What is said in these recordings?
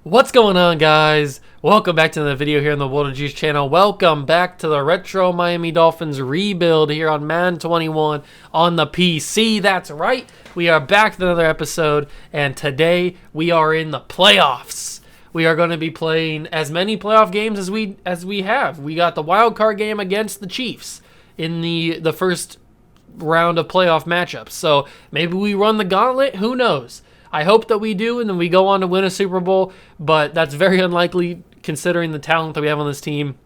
What's going on, guys? Welcome back to another video here on the World of Juice channel. Welcome back to the Retro Miami Dolphins rebuild here on Madden 21 on the PC. That's right, we are back with another episode, and today we are in the playoffs. We are going to be playing as many playoff games as we have. We got the wild card game against the Chiefs in the first round of playoff matchups. So maybe we run the gauntlet. Who knows? I hope that we do, and then we go on to win a Super Bowl, but that's very unlikely considering the talent that we have on this team.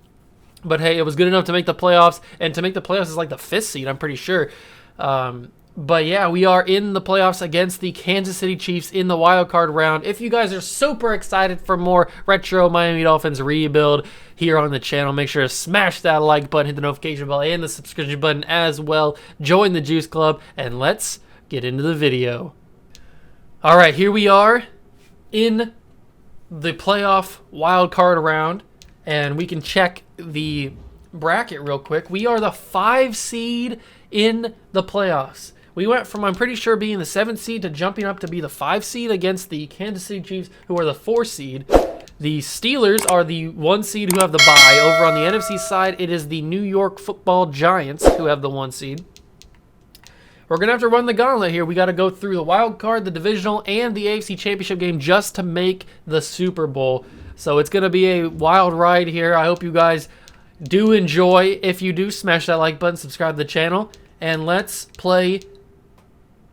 But hey, it was good enough to make the playoffs, and to make the playoffs is like the 5th seed, I'm pretty sure. But yeah, we are in the playoffs against the Kansas City Chiefs in the wild card round. If you guys are super excited for more Retro Miami Dolphins rebuild here on the channel, make sure to smash that like button, hit the notification bell, and the subscription button as well. Join the Juice Club, and let's get into the video. All right, here we are in the playoff wild card round, and we can check the bracket real quick. We are the 5 seed in the playoffs. We went from, I'm pretty sure, being the 7th seed to jumping up to be the 5 seed against the Kansas City Chiefs, who are the 4 seed. The Steelers are the 1 seed who have the bye. Over on the NFC side, it is the New York Football Giants who have the 1 seed. We're going to have to run the gauntlet here. We got to go through the wild card, the divisional, and the AFC Championship game just to make the Super Bowl. So it's going to be a wild ride here. I hope you guys do enjoy. If you do, smash that like button, subscribe to the channel, and let's play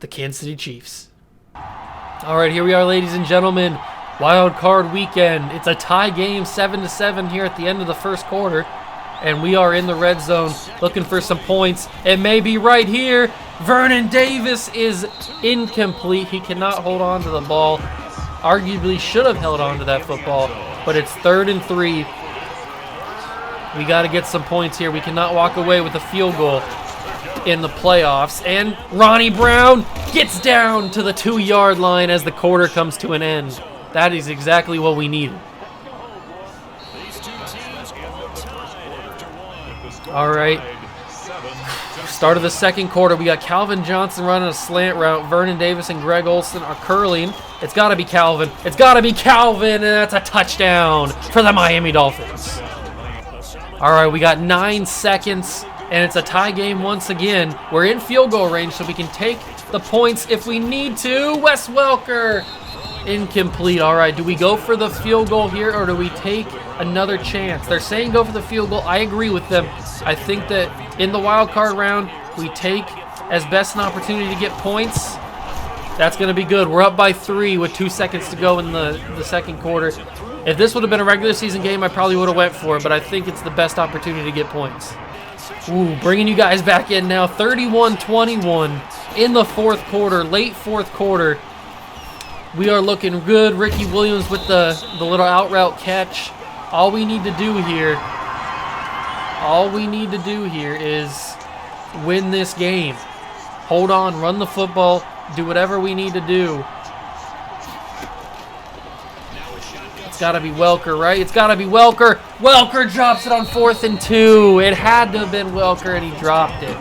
the Kansas City Chiefs. All right, here we are, ladies and gentlemen. Wild card weekend. It's a tie game, 7-7 here at the end of the first quarter. And we are in the red zone looking for some points. It may be right here. Vernon Davis is incomplete. He cannot hold on to the ball. Arguably should have held on to that football, but it's 3rd and 3. We got to get some points here. We cannot walk away with a field goal in the playoffs. And Ronnie Brown gets down to the 2-yard line as the quarter comes to an end. That is exactly what we needed. All right. Start of the second quarter, we got Calvin Johnson running a slant route. Vernon Davis and Greg Olsen are curling. It's got to be Calvin. It's got to be Calvin, and that's a touchdown for the Miami Dolphins. All right, we got 9 seconds, and it's a tie game once again. We're in field goal range, so we can take the points if we need to. Wes Welker, incomplete. All right, do we go for the field goal here, or do we take another chance? They're saying go for the field goal. I agree with them. I think that in the wild card round, we take as best an opportunity to get points. That's going to be good. We're up by 3 with 2 seconds to go in the second quarter. If this would have been a regular season game, I probably would have went for it, but I think it's the best opportunity to get points. Ooh, bringing you guys back in now. 31-21 in the fourth quarter, late fourth quarter. We are looking good. Ricky Williams with the little out route catch. All we need to do here is win this game. Hold on, run the football, do whatever we need to do. It's got to be Welker, right? It's got to be Welker. Welker drops it on 4th and 2. It had to have been Welker, and he dropped it.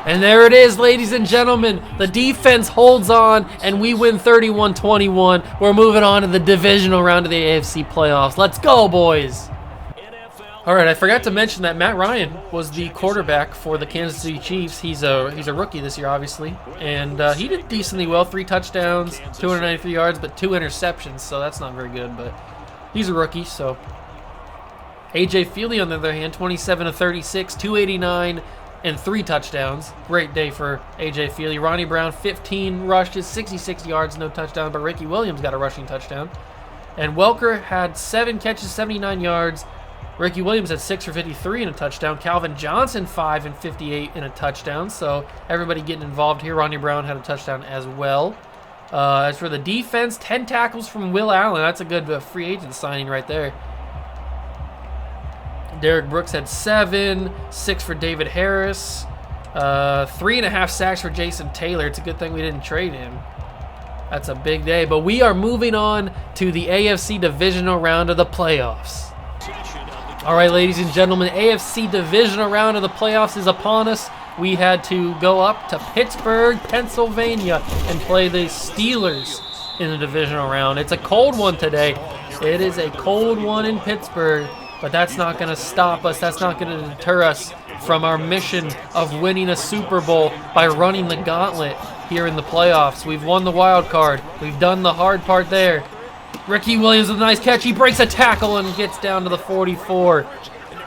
And there it is, ladies and gentlemen. The defense holds on, and we win 31-21. We're moving on to the divisional round of the AFC playoffs. Let's go, boys. All right, I forgot to mention that Matt Ryan was the quarterback for the Kansas City Chiefs. He's a rookie this year, obviously, and he did decently well. 3 touchdowns, 293 yards, but 2 interceptions, so that's not very good, but he's a rookie, so. A.J. Feely, on the other hand, 27-36, 289, and 3 touchdowns. Great day for A.J. Feely. Ronnie Brown, 15 rushes, 66 yards, no touchdown, but Ricky Williams got a rushing touchdown. And Welker had 7 catches, 79 yards. Ricky Williams had 6 for 53 and a touchdown. Calvin Johnson, 5 and 58 and a touchdown. So everybody getting involved here. Ronnie Brown had a touchdown as well. As for the defense, 10 tackles from Will Allen. That's a good free agent signing right there. Derek Brooks had 7, 6 for David Harris, 3.5 sacks for Jason Taylor. It's a good thing we didn't trade him. That's a big day. But we are moving on to the AFC divisional round of the playoffs. All right, ladies and gentlemen, AFC divisional round of the playoffs is upon us. We had to go up to Pittsburgh, Pennsylvania, and play the Steelers in the divisional round. It's a cold one today. It is a cold one in Pittsburgh, but that's not going to stop us. That's not going to deter us from our mission of winning a Super Bowl by running the gauntlet here in the playoffs. We've won the wild card. We've done the hard part there. Ricky Williams with a nice catch. He breaks a tackle and gets down to the 44.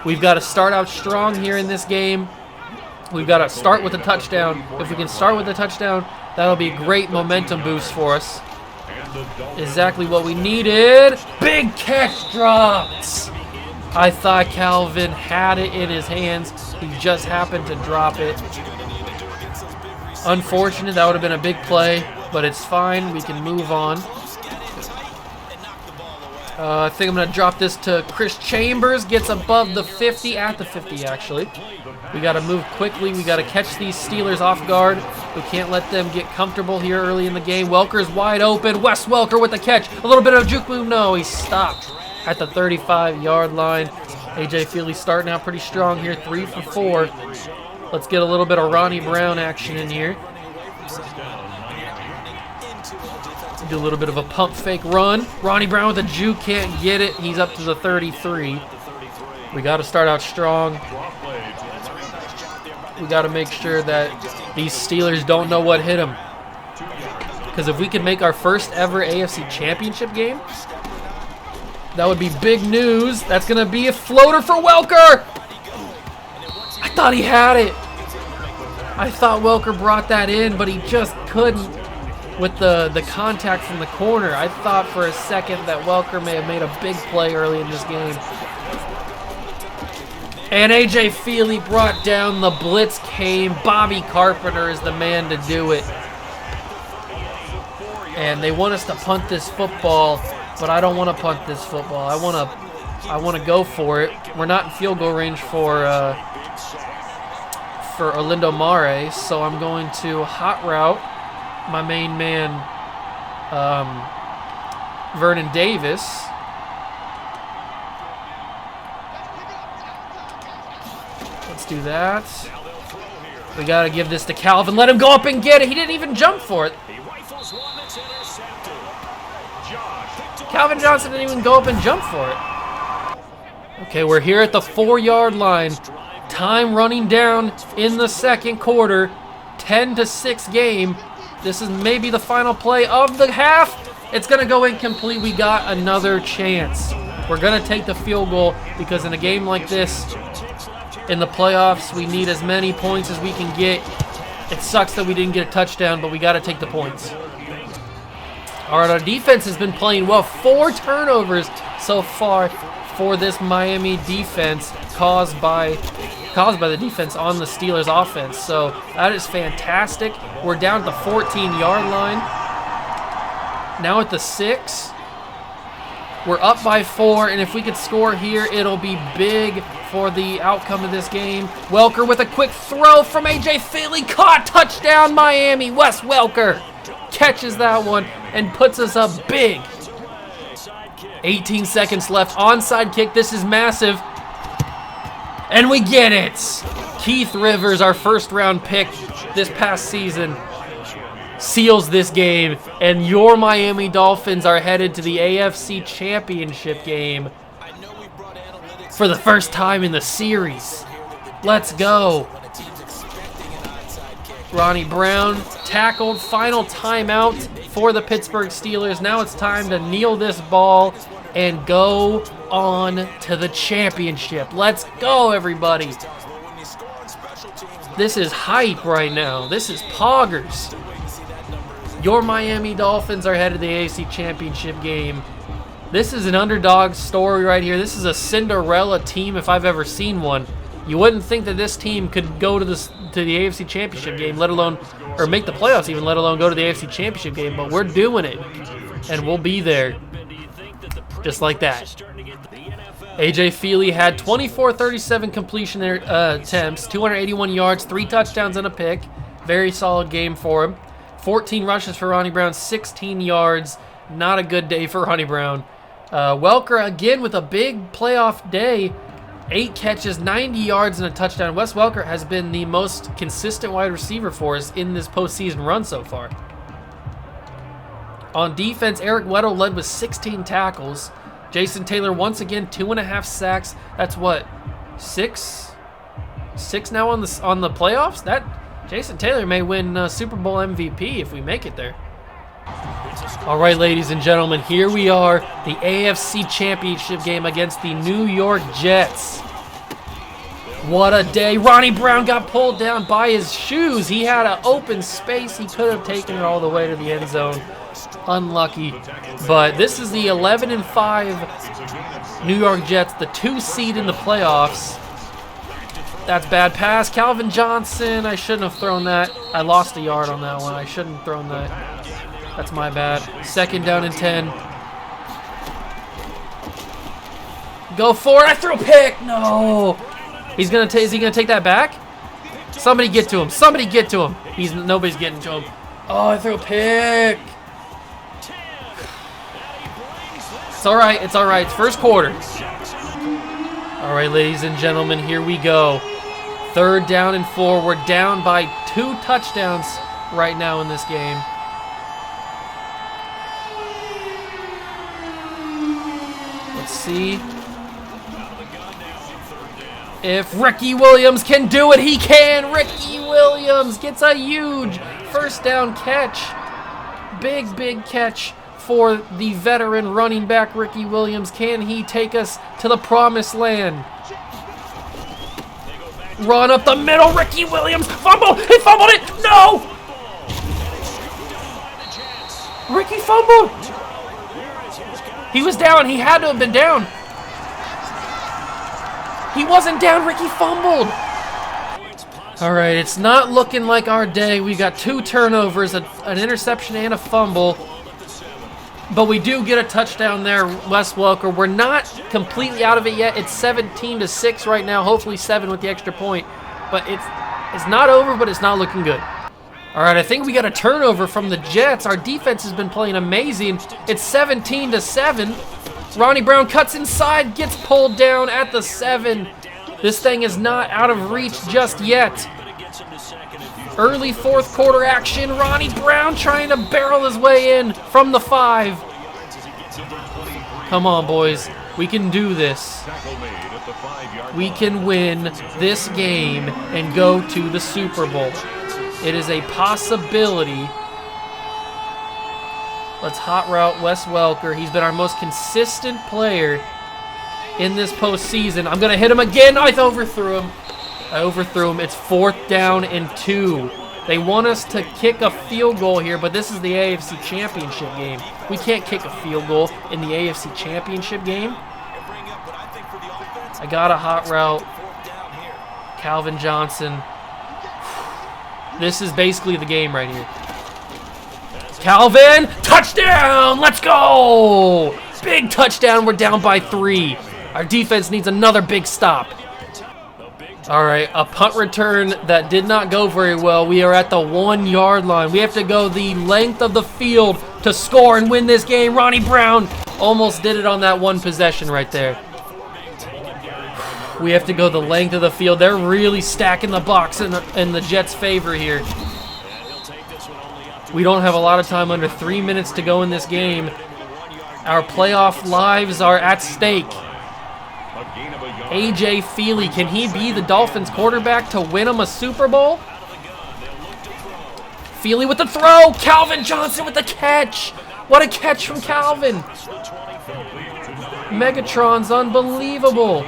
We've got to start out strong here in this game. We've got to start with a touchdown. If we can start with a touchdown, that'll be a great momentum boost for us. Exactly what we needed. Big catch dropped. I thought Calvin had it in his hands. He just happened to drop it. Unfortunate, that would have been a big play, but it's fine. We can move on. I think I'm going to drop this to Chris Chambers. Gets above the 50, at the 50 actually. We got to move quickly. We got to catch these Steelers off guard. We can't let them get comfortable here early in the game. Welker's wide open. Wes Welker with the catch. A little bit of juke move. No, he stopped at the 35-yard line. AJ Feely starting out pretty strong here, 3 for 4. Let's get a little bit of Ronnie Brown action in here. Do a little bit of a pump fake run. Ronnie Brown with a juke, can't get it. He's up to the 33. We got to start out strong. We got to make sure that these Steelers don't know what hit them. Because if we can make our first ever AFC Championship game, that would be big news. That's going to be a floater for Welker. I thought he had it. I thought Welker brought that in, but he just couldn't with the contact from the corner. I thought for a second that Welker may have made a big play early in this game. And AJ Feely brought down the blitz came. Bobby Carpenter is the man to do it. And they want us to punt this football, but I don't want to punt this football. I want to go for it. We're not in field goal range for Orlando Mare, so I'm going to hot route my main man, Vernon Davis. Let's do that. We got to give this to Calvin. Let him go up and get it. He didn't even jump for it. Calvin Johnson didn't even go up and jump for it. Okay, we're here at the 4-yard line. Time running down in the second quarter. 10-6 game. This is maybe the final play of the half. It's going to go incomplete. We got another chance. We're going to take the field goal because in a game like this, in the playoffs, we need as many points as we can get. It sucks that we didn't get a touchdown, but we got to take the points. All right, our defense has been playing well. 4 turnovers so far for this Miami defense caused by the defense on the Steelers offense. So that is fantastic. We're down at the 14-yard line. Now at the 6. We're up by 4, and if we could score here, it'll be big for the outcome of this game. Welker with a quick throw from AJ Feely. Caught, touchdown Miami. Wes Welker catches that one and puts us up big. 18 seconds left. Onside kick. This is massive. And we get it. Keith Rivers, our first-round pick this past season, seals this game. And your Miami Dolphins are headed to the AFC Championship game for the first time in the series. Let's go. Ronnie Brown tackled. Final timeout for the Pittsburgh Steelers. Now it's time to kneel this ball and go on to the championship. Let's go, everybody. This is hype right now. This is poggers. Your Miami Dolphins are headed to the AFC Championship game. This is an underdog story right here. This is a Cinderella team if I've ever seen one. You wouldn't think that this team could go to the AFC Championship game, let alone, or make the playoffs even, let alone go to the AFC Championship game, but we're doing it, and we'll be there. Just like that. AJ Feely had 24-37 completion attempts, 281 yards, 3 touchdowns and a pick. Very solid game for him. 14 rushes for Ronnie Brown, 16 yards. Not a good day for Ronnie Brown. Welker again with a big playoff day. 8 catches, 90 yards, and a touchdown. Wes Welker has been the most consistent wide receiver for us in this postseason run so far. On defense, Eric Weddle led with 16 tackles. Jason Taylor once again 2.5 sacks. That's what, 6 now on the playoffs. That Jason Taylor may win Super Bowl MVP if we make it there. All right, ladies and gentlemen, here we are, the AFC Championship game against the New York Jets. What a day. Ronnie Brown got pulled down by his shoes. He had an open space. He could have taken it all the way to the end zone. Unlucky. But this is the 11-5 New York Jets, the 2 seed in the playoffs. That's bad pass. Calvin Johnson, I shouldn't have thrown that. I lost a yard on that one. I shouldn't have thrown that. That's my bad. 2nd down and 10. Go for it. I threw a pick. No. Is he gonna take that back? Somebody get to him. Somebody get to him. Nobody's getting to him. Oh, I threw a pick. It's all right. It's all right. It's first quarter. All right, ladies and gentlemen, here we go. 3rd down and 4. We're down by 2 touchdowns right now in this game. Let's see if Ricky Williams can do it. He can. Ricky Williams gets a huge 1st down catch. Big catch for the veteran running back Ricky Williams. Can he take us to the promised land? Run up the middle. Ricky Williams. Fumble. He fumbled it. No. Ricky fumbled. He was down. He had to have been down. He wasn't down. Ricky fumbled. All right, it's not looking like our day. We got 2 turnovers, an interception and a fumble. But we do get a touchdown there, Wes Welker. We're not completely out of it yet. It's 17-6 right now. Hopefully 7 with the extra point. But it's not over, but it's not looking good. All right, I think we got a turnover from the Jets. Our defense has been playing amazing. It's 17-7. Ronnie Brown cuts inside, gets pulled down at the 7. This thing is not out of reach just yet. Early 4th quarter action. Ronnie Brown trying to barrel his way in from the 5. Come on, boys. We can do this. We can win this game and go to the Super Bowl. It is a possibility. Let's hot route Wes Welker. He's been our most consistent player in this postseason. I'm going to hit him again. I overthrew him. It's 4th down and 2. They want us to kick a field goal here, but this is the AFC Championship game. We can't kick a field goal in the AFC Championship game. I got a hot route. Calvin Johnson. This is basically the game right here. Calvin, touchdown! Let's go! Big touchdown. We're down by 3. Our defense needs another big stop. All right, a punt return that did not go very well. We are at the 1-yard line. We have to go the length of the field to score and win this game. Ronnie Brown almost did it on that one possession right there. We have to go the length of the field. They're really stacking the box in the Jets' favor here. We don't have a lot of time, under 3 minutes to go in this game. Our playoff lives are at stake. A.J. Feely, can he be the Dolphins quarterback to win them a Super Bowl? Feely with the throw. Calvin Johnson with the catch. What a catch from Calvin. Megatron's unbelievable.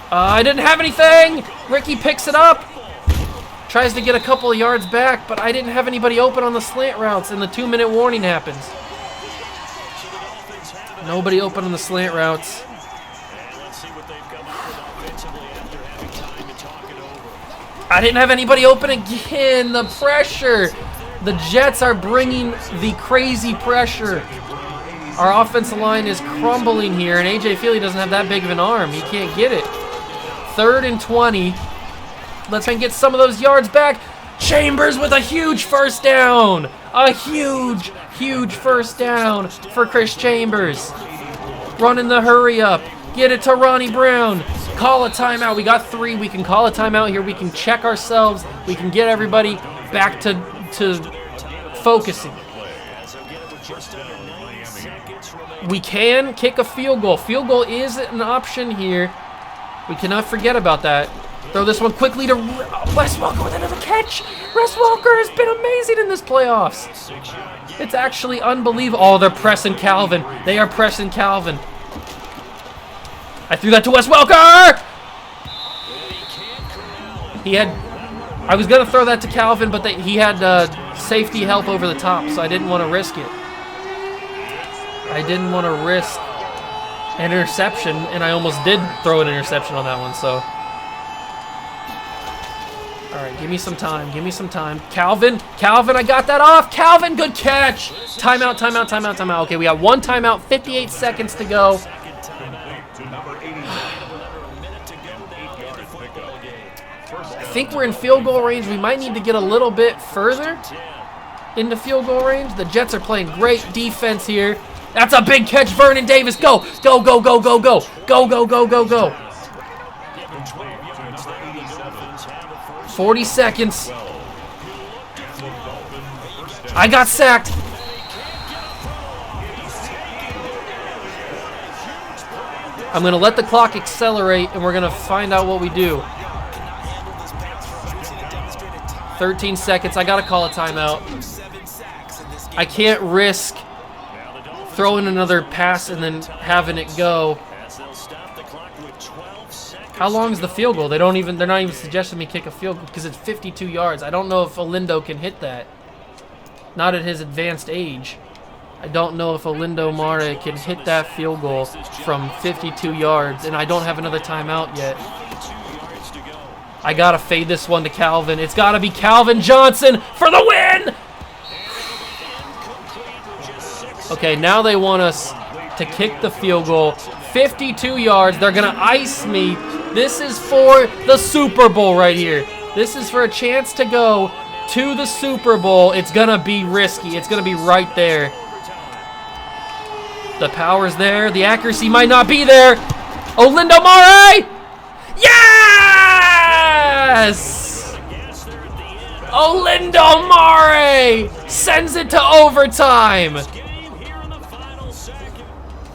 I didn't have anything. Ricky picks it up. Tries to get a couple of yards back, but I didn't have anybody open on the slant routes, and the 2-minute warning happens. Nobody open on the slant routes. I didn't have anybody open again. The pressure. The Jets are bringing the crazy pressure. Our offensive line is crumbling here, and A.J. Feely doesn't have that big of an arm. He can't get it. 3rd and 20. Let's try and get some of those yards back. Chambers with a huge 1st down. A huge 1st down for Chris Chambers. Run in the hurry up. Get it to Ronnie Brown. Call a timeout. We got 3. We can call a timeout here. We can check ourselves. We can get everybody back to focusing. We can kick a field goal. Field goal is an option here. We cannot forget about that. Throw this one quickly to Wes Walker with another catch. Wes Walker has been amazing in this playoffs. It's actually unbelievable. Oh, they're pressing Calvin. They are pressing Calvin. I threw that to Wes Welker! I was going to throw that to Calvin, but he had safety help over the top, so I didn't want to risk it. I didn't want to risk an interception, and I almost did throw an interception on that one, so. All right, give me some time. Give me some time. Calvin, I got that off. Calvin, good catch. Timeout, timeout, timeout, timeout. Okay, we got 1 timeout, 58 seconds to go. I think we're in field goal range. We might need to get a little bit further into field goal range. The Jets are playing great defense here. That's a big catch, Vernon Davis. Go, go, go, go, go, go. Go, go, go, go, go. 40 seconds. I got sacked. I'm going to let the clock accelerate, and we're going to find out what we do. 13 seconds. I got to call a timeout. I can't risk throwing another pass and then having it go. How long is the field goal? They're not even suggesting me kick a field goal because it's 52 yards. I don't know if Olindo can hit that. Not at his advanced age. I don't know if Olindo Mare can hit that field goal from 52 yards, and I don't have another timeout yet. I gotta fade this one to Calvin. It's gotta be Calvin Johnson for the win! Okay, now they want us to kick the field goal. 52 yards. They're gonna ice me. This is for the Super Bowl right here. This is for a chance to go to the Super Bowl. It's gonna be risky. It's gonna be right there. The power's there. The accuracy might not be there. Olindo Mare! Yes! Olindo Mare sends it to overtime.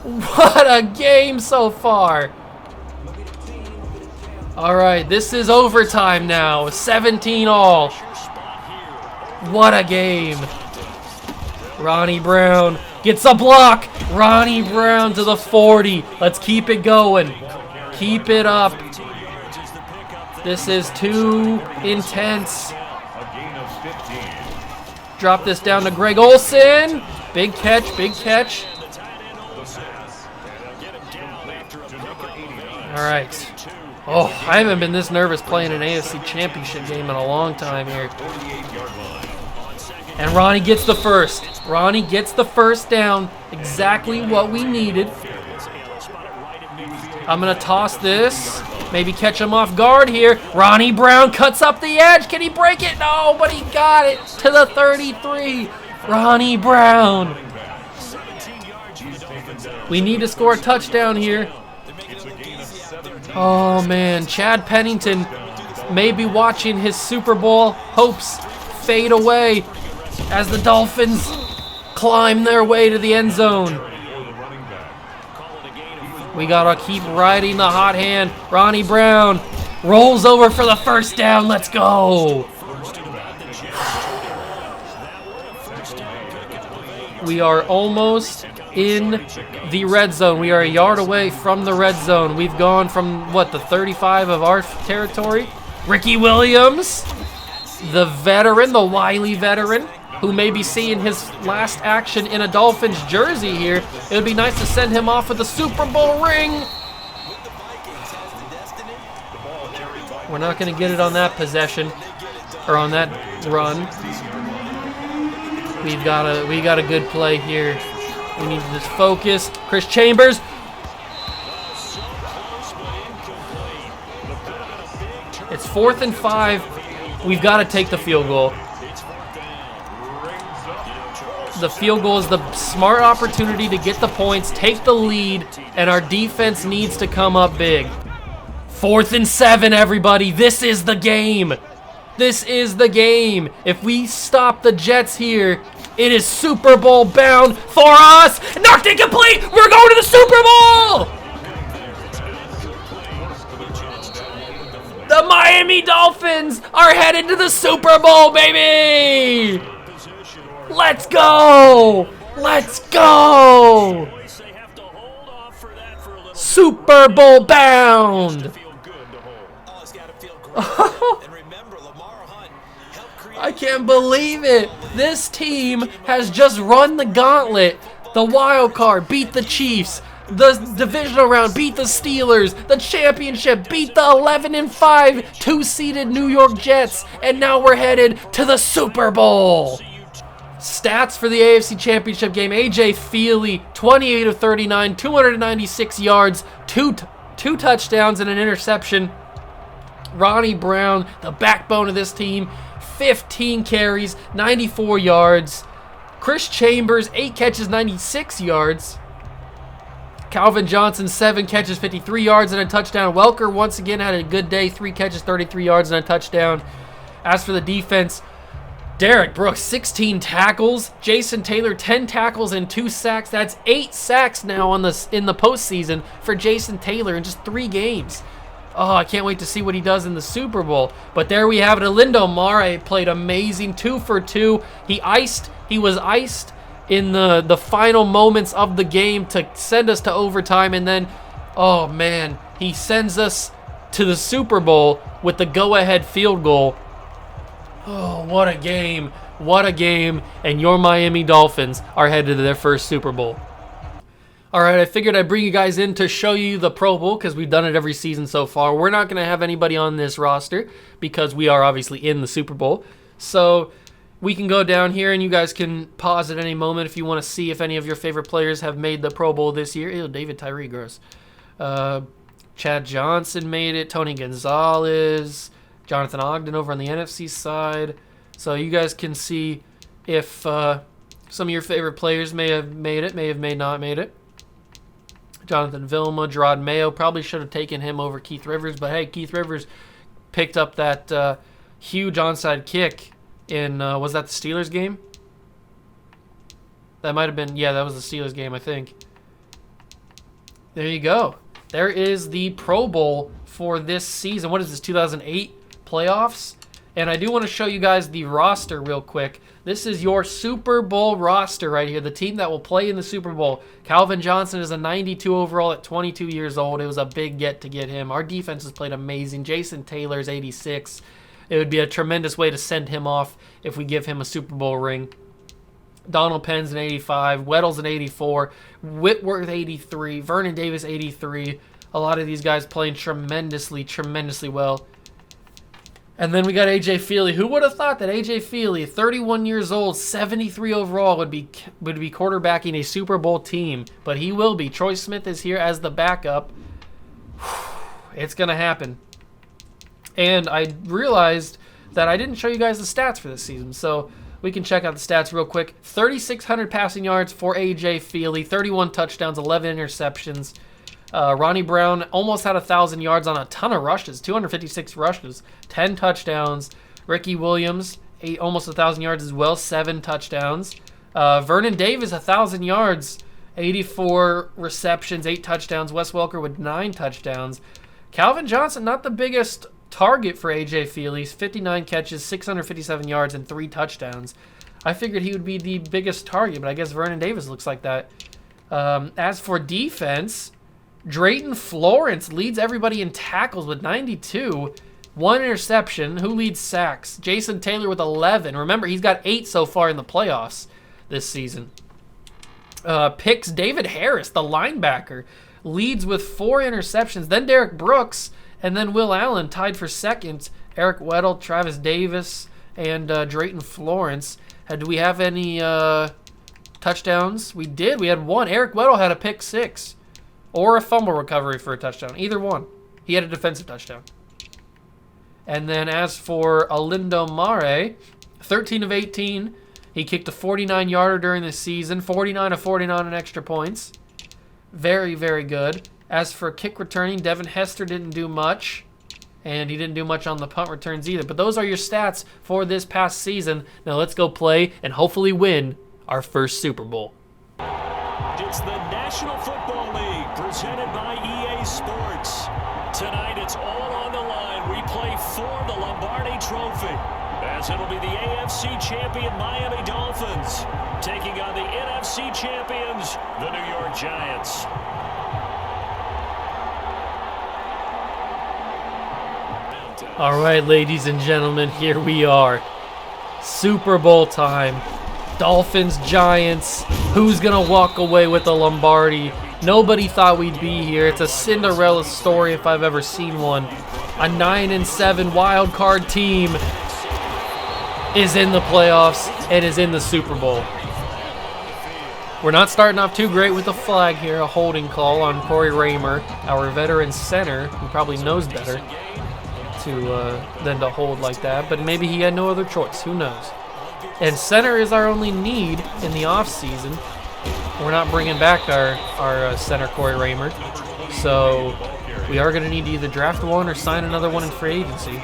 What a game so far. All right, this is overtime now. 17 all. What a game. Ronnie Brown gets a block. Ronnie Brown to the 40. Let's keep it going. Keep it up. This is too intense. Drop this down to Greg Olsen. Big catch, big catch. All right. Oh, I haven't been this nervous playing an AFC Championship game in a long time here. And Ronnie gets the first. Ronnie gets the first down. Exactly what we needed. I'm going to toss this. Maybe catch him off guard here. Ronnie Brown cuts up the edge. Can he break it? No, but he got it to the 33. Ronnie Brown. We need to score a touchdown here. Oh, man. Chad Pennington may be watching his Super Bowl hopes fade away as the Dolphins climb their way to the end zone. We got to keep riding the hot hand. Ronnie Brown rolls over for the first down. Let's go. We are almost in the red zone. We are a yard away from the red zone. We've gone from, what, the 35 of our territory? Ricky Williams, the veteran, the wily veteran, who may be seeing his last action in a Dolphins jersey here. It would be nice to send him off with a Super Bowl ring. We're not going to get it on that possession, or on that run. We got a good play here. We need to just focus. Chris Chambers. It's 4th and 5. We've got to take the field goal. The field goal is the smart opportunity to get the points, take the lead, and our defense needs to come up big. 4th and 7, everybody. This is the game. This is the game. If we stop the Jets here, it is Super Bowl bound for us. Knocked incomplete. We're going to the Super Bowl. The Miami Dolphins are headed to the Super Bowl, baby. Let's go. Let's go. Super Bowl bound. I can't believe it. This team has just run the gauntlet. The wild card beat the Chiefs. The divisional round beat the Steelers. The championship beat the 11-5 2-seeded New York Jets. And now we're headed to the Super Bowl. Stats for the AFC Championship game. AJ Feely, 28 of 39, 296 yards, two touchdowns and an interception. Ronnie Brown, the backbone of this team, 15 carries, 94 yards. Chris Chambers, 8 catches, 96 yards. Calvin Johnson, 7 catches, 53 yards and a touchdown. Welker once again had a good day, 3 catches, 33 yards and a touchdown. As for the defense, Derek Brooks, 16 tackles. Jason Taylor, 10 tackles and 2 sacks. That's 8 sacks now in the postseason for Jason Taylor in just 3 games. Oh, I can't wait to see what he does in the Super Bowl. But there we have it. Alindo Mare played amazing, 2 for 2. He was iced in the final moments of the game to send us to overtime. And then, oh man, he sends us to the Super Bowl with the go-ahead field goal. Oh, what a game. What a game. And your Miami Dolphins are headed to their first Super Bowl. All right, I figured I'd bring you guys in to show you the Pro Bowl because we've done it every season so far. We're not going to have anybody on this roster because we are obviously in the Super Bowl. So we can go down here and you guys can pause at any moment if you want to see if any of your favorite players have made the Pro Bowl this year. Ew, David Tyree, gross. Chad Johnson made it. Tony Gonzalez. Jonathan Ogden over on the NFC side. So you guys can see if some of your favorite players may have made it, may have not made it. Jonathan Vilma, Gerard Mayo, probably should have taken him over Keith Rivers, but hey, Keith Rivers picked up that huge onside kick in, was that the Steelers game? That might have been, yeah, that was the Steelers game, I think. There you go. There is the Pro Bowl for this season. What is this, 2008 playoffs? And I do want to show you guys the roster real quick. This is your Super Bowl roster right here, the team that will play in the Super Bowl. Calvin Johnson is a 92 overall at 22 years old. It was a big get to get him. Our defense has played amazing. Jason Taylor's 86. It would be a tremendous way to send him off if we give him a Super Bowl ring. Donald Penn's an 85. Weddle's an 84. Whitworth 83. Vernon Davis 83. A lot of these guys playing tremendously well. And then we got AJ Feely. Who would have thought that AJ Feely, 31 years old, 73 overall, would be quarterbacking a Super Bowl team? But he will be. Troy Smith is here as the backup. It's going to happen. And I realized that I didn't show you guys the stats for this season. So we can check out the stats real quick. 3,600 passing yards for AJ Feely. 31 touchdowns, 11 interceptions. Ronnie Brown almost had 1,000 yards on a ton of rushes, 256 rushes, 10 touchdowns. Ricky Williams, almost 1,000 yards as well, 7 touchdowns. Vernon Davis, 1,000 yards, 84 receptions, 8 touchdowns. Wes Welker with 9 touchdowns. Calvin Johnson, not the biggest target for A.J. Feely, 59 catches, 657 yards, and 3 touchdowns. I figured he would be the biggest target, but I guess Vernon Davis looks like that. As for defense, Drayton Florence leads everybody in tackles with 92. 1 interception. Who leads sacks? Jason Taylor with 11. Remember, he's got 8 so far in the playoffs this season. Picks, David Harris, the linebacker, leads with 4 interceptions. Then Derek Brooks, and then Will Allen tied for second. Eric Weddle, Travis Davis, and Drayton Florence. Do we have any touchdowns? We did. We had 1. Eric Weddle had a pick 6. Or a fumble recovery for a touchdown. Either one. He had a defensive touchdown. And then as for Alindo Mare, 13 of 18, He kicked a 49-yarder during the season, 49 of 49 in extra points. Very, very good. As for kick returning, Devin Hester didn't do much, and he didn't do much on the punt returns either. But those are your stats for this past season. Now let's go play and hopefully win our first Super Bowl. It's the National Football League presented by EA Sports. Tonight it's all on the line. We play for the Lombardi Trophy, as it'll be the AFC champion Miami Dolphins taking on the NFC champions, the New York Giants. All right, ladies and gentlemen, here we are. Super Bowl time. Dolphins, Giants. Who's going to walk away with the Lombardi? Nobody thought we'd be here. It's a Cinderella story if I've ever seen one. A 9-7 wild card team is in the playoffs and is in the Super Bowl. We're not starting off too great with the flag here. A holding call on Corey Raymer, our veteran center, who probably knows better than to hold like that. But maybe he had no other choice. Who knows? And center is our only need in the offseason. We're not bringing back our center, Corey Raymer. So we are going to need to either draft one or sign another one in free agency.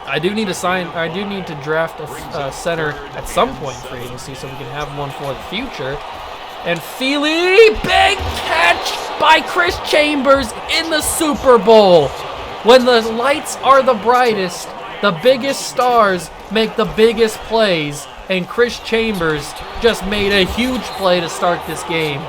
I do need to draft a center at some point in free agency so we can have one for the future. And Feely, big catch by Chris Chambers in the Super Bowl. When the lights are the brightest, the biggest stars make the biggest plays, and Chris Chambers just made a huge play to start this game.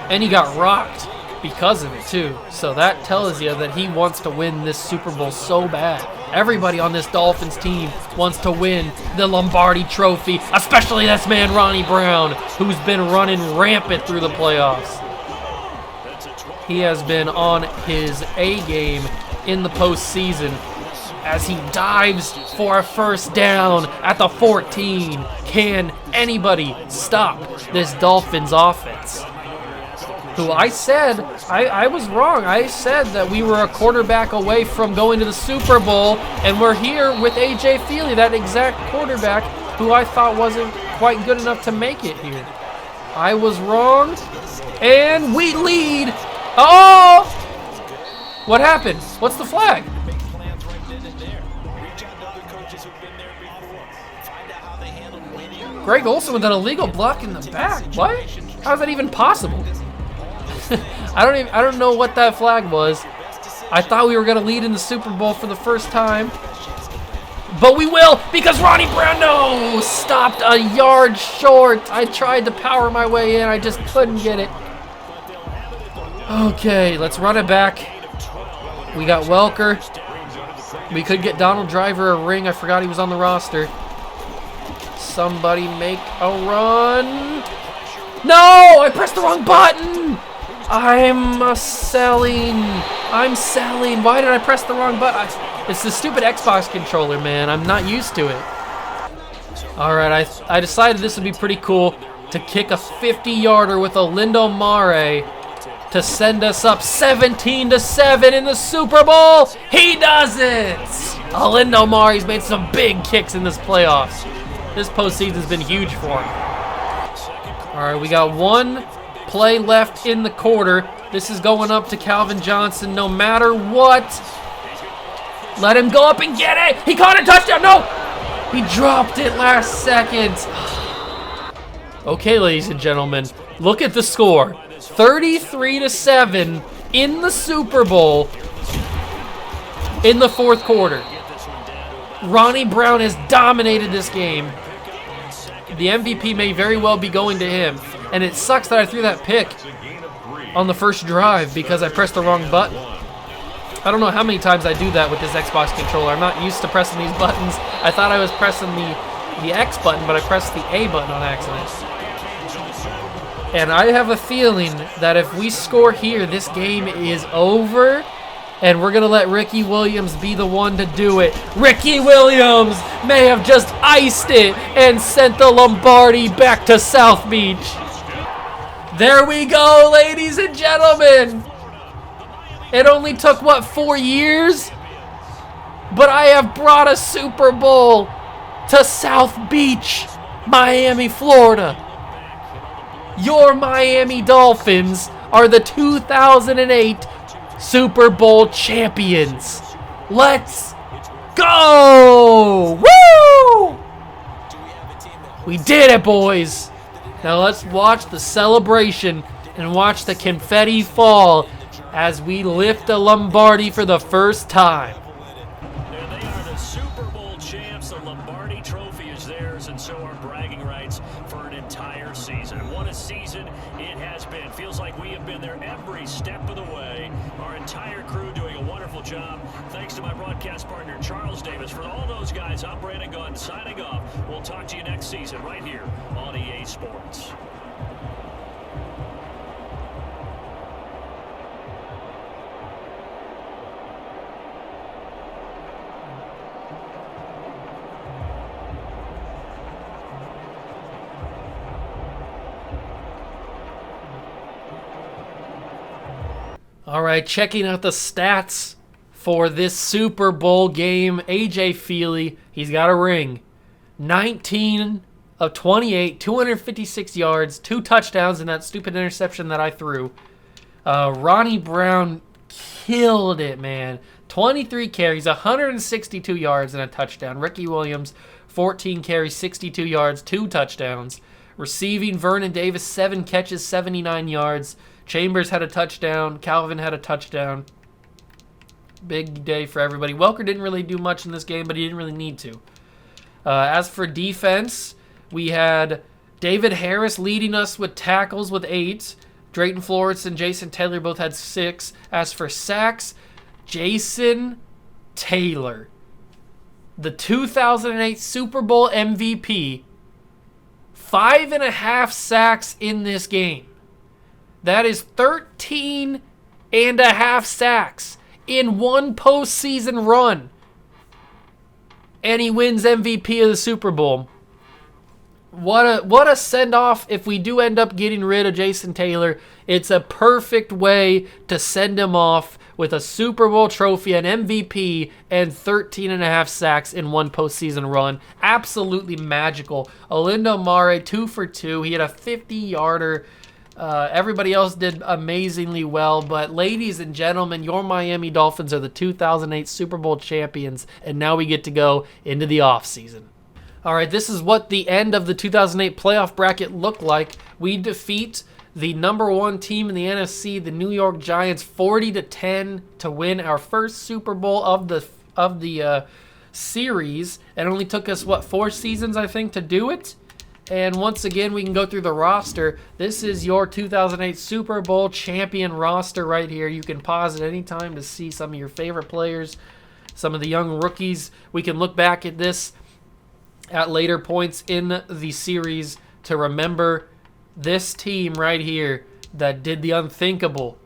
And he got rocked because of it too. So that tells you that he wants to win this Super Bowl so bad. Everybody on this Dolphins team wants to win the Lombardi Trophy, especially this man Ronnie Brown, who's been running rampant through the playoffs. He has been on his A game in the postseason as he dives for a first down at the 14. Can anybody stop this Dolphins offense? Who I said, I was wrong. I said that we were a quarterback away from going to the Super Bowl, and we're here with A.J. Feely, that exact quarterback who I thought wasn't quite good enough to make it here. I was wrong, and we lead. Oh! What happened? What's the flag? Greg Olsen with an illegal block in the back. What? How is that even possible? I don't know what that flag was. I thought we were going to lead in the Super Bowl for the first time. But we will, because Ronnie Brown, stopped a yard short. I tried to power my way in. I just couldn't get it. Okay, let's run it back. We got Welker. We could get Donald Driver a ring. I forgot he was on the roster. Somebody make a run. No, I pressed the wrong button. I'm selling. Why did I press the wrong button? It's the stupid Xbox controller, man. I'm not used to it. All right, I decided this would be pretty cool to kick a 50-yarder with a Lindo Mare to send us up 17-7 in the Super Bowl. He does it. Lindo Mare's made some big kicks in this playoffs. This postseason's been huge for him. All right, we got one play left in the quarter. This is going up to Calvin Johnson no matter what. Let him go up and get it. He caught a touchdown. No, he dropped it last second. Okay, ladies and gentlemen, look at the score. 33-7 in the Super Bowl in the fourth quarter. Ronnie Brown has dominated this game. The MVP may very well be going to him. And it sucks that I threw that pick on the first drive because I pressed the wrong button. I don't know how many times I do that with this Xbox controller. I'm not used to pressing these buttons. I thought I was pressing the X button, but I pressed the A button on accident. And I have a feeling that if we score here, this game is over. And we're going to let Ricky Williams be the one to do it. Ricky Williams may have just iced it and sent the Lombardi back to South Beach. There we go, ladies and gentlemen. It only took, what, 4 years? But I have brought a Super Bowl to South Beach, Miami, Florida. Your Miami Dolphins are the 2008 Super Bowl champions. Let's go! Woo! We did it, boys. Now let's watch the celebration and watch the confetti fall as we lift the Lombardi for the first time. And they are the Super Bowl champs. The Lombardi trophy is theirs, and so are bragging rights for an entire season. And what a season it has been. Feels like we have been there every step of the way. Our entire crew doing a wonderful job. Thanks to my broadcast partner, Charles Davis. For all those guys, I'm Brandon Gunn signing off. We'll talk to you next season right here on EA Sports. All right, checking out the stats for this Super Bowl game. A.J. Feely, he's got a ring. 19 of 28, 256 yards, 2 touchdowns, and that stupid interception that I threw. Ronnie Brown killed it, man. 23 carries, 162 yards, and a touchdown. Ricky Williams, 14 carries, 62 yards, 2 touchdowns. Receiving, Vernon Davis, 7 catches, 79 yards. Chambers had a touchdown. Calvin had a touchdown. Big day for everybody. Welker didn't really do much in this game, but he didn't really need to. As for defense, we had David Harris leading us with tackles with 8. Drayton Florence and Jason Taylor both had 6. As for sacks, Jason Taylor, the 2008 Super Bowl MVP, 5.5 sacks in this game. That is 13.5 sacks in one postseason run. And he wins MVP of the Super Bowl. What a send-off if we do end up getting rid of Jason Taylor. It's a perfect way to send him off with a Super Bowl trophy, an MVP, and 13.5 sacks in one postseason run. Absolutely magical. Olindo Mare, 2 for 2. He had a 50-yarder. Everybody else did amazingly well, but ladies and gentlemen, your Miami Dolphins are the 2008 Super Bowl champions, and now we get to go into the offseason. All right, this is what the end of the 2008 playoff bracket looked like. We defeat the number 1 team in the NFC, the New York Giants, 40-10 to win our first Super Bowl of the series. It only took us, 4 seasons, I think, to do it. And once again, we can go through the roster. This is your 2008 Super Bowl champion roster right here. You can pause at any time to see some of your favorite players, some of the young rookies. We can look back at this at later points in the series to remember this team right here that did the unthinkable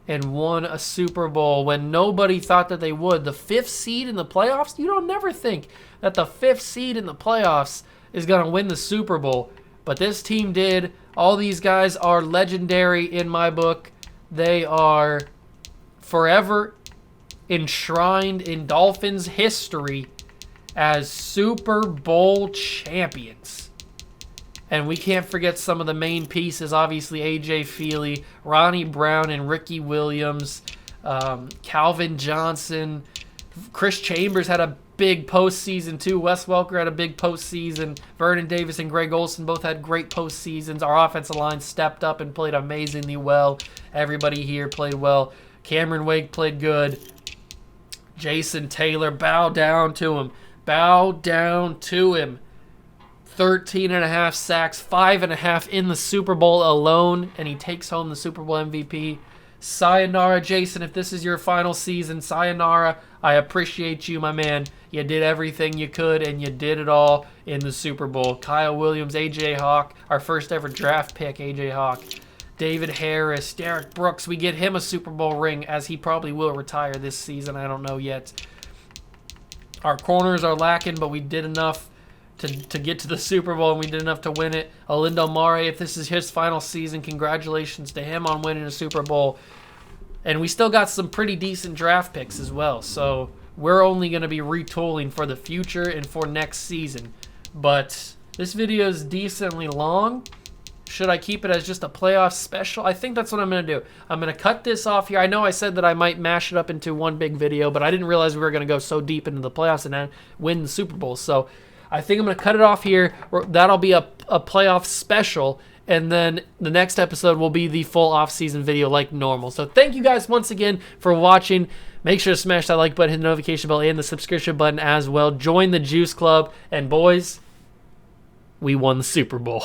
and won a Super Bowl when nobody thought that they would. The 5th seed in the playoffs? You don't never think that the 5th seed in the playoffs is going to win the Super Bowl. But this team did. All these guys are legendary in my book. They are forever enshrined in Dolphins history as Super Bowl champions. And we can't forget some of the main pieces. Obviously, A.J. Feely, Ronnie Brown, and Ricky Williams, Calvin Johnson. Chris Chambers had a big postseason too. Wes Welker had a big postseason. Vernon Davis and Greg Olsen both had great postseasons. Our offensive line stepped up and played amazingly well. Everybody here played well. Cameron Wake played good. Jason Taylor, bow down to him. Bow down to him. 13.5 sacks, 5.5 in the Super Bowl alone, and he takes home the Super Bowl MVP. Sayonara, Jason, if this is your final season, sayonara. I appreciate you, my man. You did everything you could, and you did it all in the Super Bowl. Kyle Williams, A.J. Hawk, our first ever draft pick, A.J. Hawk. David Harris, Derek Brooks, we get him a Super Bowl ring, as he probably will retire this season. I don't know yet. Our corners are lacking, but we did enough to get to the Super Bowl, and we did enough to win it. Olindo Mare, if this is his final season, congratulations to him on winning a Super Bowl. And we still got some pretty decent draft picks as well, so we're only going to be retooling for the future and for next season. But this video is decently long. Should I keep it as just a playoff special? I think that's what I'm going to do. I'm going to cut this off here. I know I said that I might mash it up into one big video, but I didn't realize we were going to go so deep into the playoffs and then win the Super Bowl. So I think I'm going to cut it off here. That'll be a playoff special. And then the next episode will be the full off-season video like normal. So thank you guys once again for watching. Make sure to smash that like button, hit the notification bell, and the subscription button as well. Join the Juice Club. And boys, we won the Super Bowl.